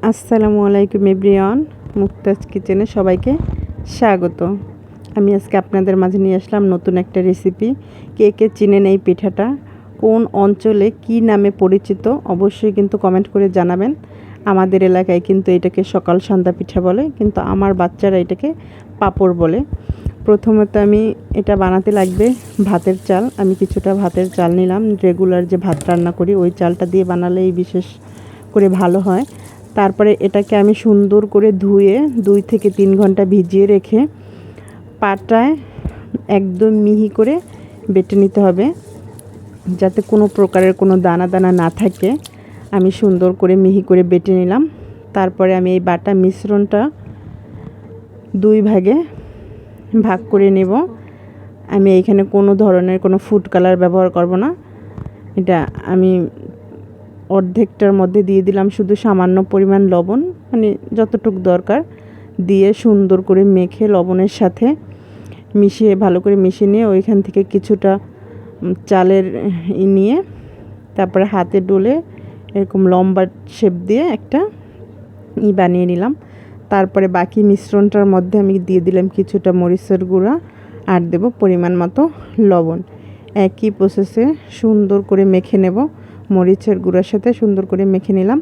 আসসালামু আলাইকুম এভরিওয়ান, মুক্তাজ কিচেনে সবাইকে স্বাগত। আমি আজকে আপনাদের মাঝে নিয়ে আসলাম নতুন একটা রেসিপি। কে কে চিনেন এই পিঠাটা, কোন অঞ্চলে কি নামে পরিচিত অবশ্যই কিন্তু কমেন্ট করে জানাবেন। আমাদের এলাকায় কিন্তু এটাকে সকাল সন্ধ্যা পিঠা বলে, কিন্তু আমার বাচ্চারা এটাকে পাঁপড় বলে। প্রথমত আমি এটা বানাতে লাগবে ভাতের চাল। আমি কিছুটা ভাতের চাল নিলাম, রেগুলার যে ভাত রান্না করি ওই চালটা দিয়ে বানালেই বিশেষ করে ভালো হয়। তারপরে এটাকে আমি সুন্দর করে ধুয়ে 2 থেকে 3 ঘন্টা ভিজিয়ে রেখে পাটায় একদম মিহি করে বেটে নিতে হবে, যাতে কোনো প্রকারের কোনো দানা দানা না থাকে। আমি সুন্দর করে মিহি করে বেটে নিলাম। তারপরে আমি এই বাটা মিশ্রণটা 2 ভাগে ভাগ করে নেব। আমি এইখানে কোনো ধরনের কোনো ফুড কালার ব্যবহার করব না। এটা আমি অর্ধেকটার মধ্যে দিয়ে দিলাম শুধু সামান্য পরিমাণ লবণ, মানে যতটুকু দরকার দিয়ে সুন্দর করে মেখে লবণের সাথে মিশিয়ে ভালো করে মিশিয়ে নিয়ে ওইখান থেকে কিছুটা চালের নিয়ে তারপরে হাতে ডলে এরকম লম্বা শেপ দিয়ে একটা বানিয়ে নিলাম। তারপরে বাকি মিশ্রণটার মধ্যে আমি দিয়ে দিলাম কিছুটা মরিচের গুঁড়া আর দেব পরিমাণ মতো লবণ। একই প্রসেসে সুন্দর করে মেখে নেব, মরিচের গুঁড়ার সাথে সুন্দর করে মেখে নিলাম।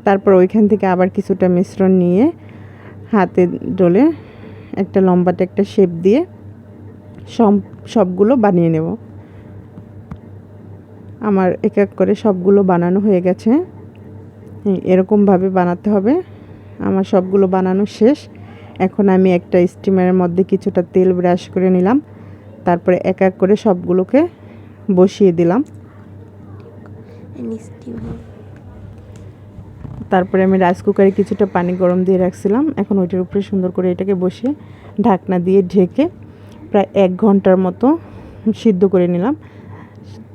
তারপর ওইখান থেকে আবার কিছুটা মিশ্রণ নিয়ে হাতে ডলে একটা লম্বাটে একটা শেপ দিয়ে সবগুলো বানিয়ে নেব। আমার এক এক করে সবগুলো বানানো হয়ে গেছে। এরকমভাবে বানাতে হবে। আমার সবগুলো বানানো শেষ। এখন আমি একটা স্টিমারের মধ্যে কিছুটা তেল ব্রাশ করে নিলাম। তারপরে এক এক করে সবগুলোকে বসিয়ে দিলাম। তারপরে আমি রাইস কুকারে কিছুটা পানি গরম দিয়ে রাখছিলাম। এখন ওইটার উপরে সুন্দর করে এটাকে বসিয়ে ঢাকনা দিয়ে ঢেকে প্রায় 1 ঘন্টার মতো সিদ্ধ করে নিলাম।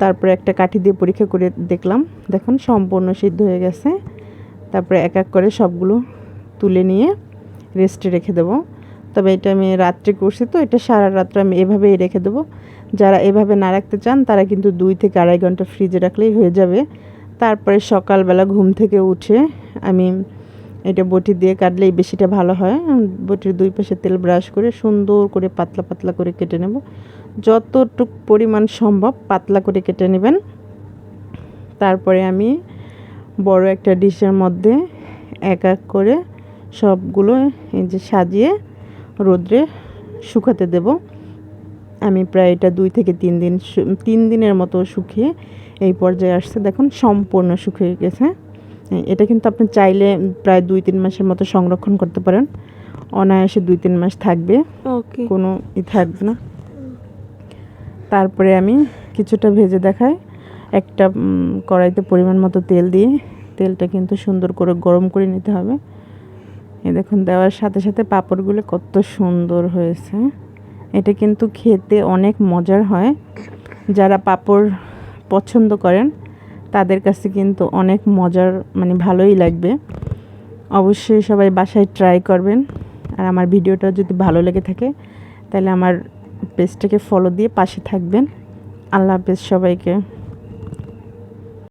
তারপরে একটা কাঠি দিয়ে পরীক্ষা করে দেখলাম, দেখুন সম্পূর্ণ সিদ্ধ হয়ে গেছে। তারপরে এক এক করে সবগুলো তুলে নিয়ে রেস্টে রেখে দেবো। তবে এটা আমি রাত্রে করছি, তো এটা সারা রাত্রে আমি এভাবেই রেখে দেবো। যারা এভাবে না রাখতে চান তারা কিন্তু 2 থেকে 2.5 ঘন্টা ফ্রিজে রাখলেই হয়ে যাবে। তারপরে সকালবেলা ঘুম থেকে উঠে আমি এটা বটি দিয়ে কাটলেই বেশিটা ভালো হয়। বটির 2 পাশে তেল ব্রাশ করে সুন্দর করে পাতলা পাতলা করে কেটে নেব। যতটুক পরিমাণ সম্ভব পাতলা করে কেটে নেবেন। তারপরে আমি বড় একটা ডিশের মধ্যে এক এক করে সবগুলো এই যে সাজিয়ে রোদ্রে শুকাতে দেব। আমি প্রায় এটা 2 থেকে 3 দিনের মতো শুকিয়ে এই পর্যায়ে আসছে। দেখুন সম্পূর্ণ শুকিয়ে গেছে। এটা কিন্তু আপনি চাইলে প্রায় 2-3 মাসের মতো সংরক্ষণ করতে পারেন। অনায়াসে 2-3 মাস থাকবে, কোনো থাকবে না। তারপরে আমি কিছুটা ভেজে দেখাই। একটা কড়াইতে পরিমাণ মতো তেল দিয়ে তেলটা কিন্তু সুন্দর করে গরম করে নিতে হবে। এই দেখুন দেওয়ার সাথে সাথে পাঁপড়গুলো কত সুন্দর হয়েছে। এটা কিন্তু খেতে অনেক মজার হয়। যারা পাঁপড় পছন্দ করেন তাদের কাছে কিন্তু অনেক মজার, মানে ভালোই লাগবে। অবশ্যই সবাই বাসায় ট্রাই করবেন। আর আমার ভিডিওটা যদি ভালো লেগে থাকে তাহলে আমার পেজটাকে ফলো দিয়ে পাশে থাকবেন। আল্লাহ হাফেজ সবাইকে।